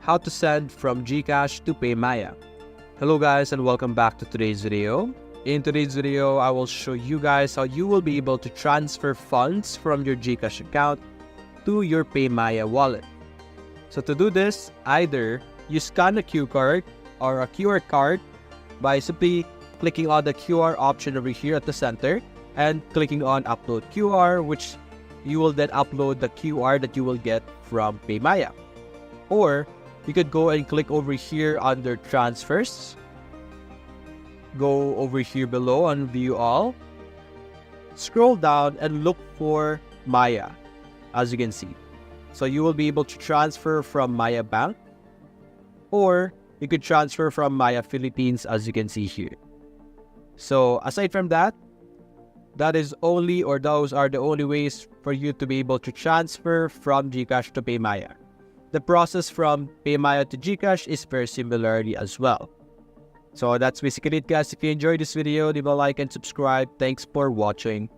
how to send from Gcash to Paymaya. Hello guys and welcome back to today's video. In today's video, I will show you guys how you will be able to transfer funds from your Gcash account to your Paymaya wallet. So to do this, either you scan a QR card or a QR card by simply clicking on the QR option over here at the center and clicking on upload QR, which you will then upload the QR that you will get from Paymaya. Or you could go and click over here under transfers. Go over here below on view all. Scroll down and look for Maya, as you can see. So you will be able to transfer from Maya Bank, or you could transfer from Maya Philippines, as you can see here. So aside from that, those are the only ways for you to be able to transfer from Gcash to Paymaya. The process from Paymaya to Gcash is very similarly as well. So that's basically it guys. If you enjoyed this video, leave a like and subscribe. Thanks for watching.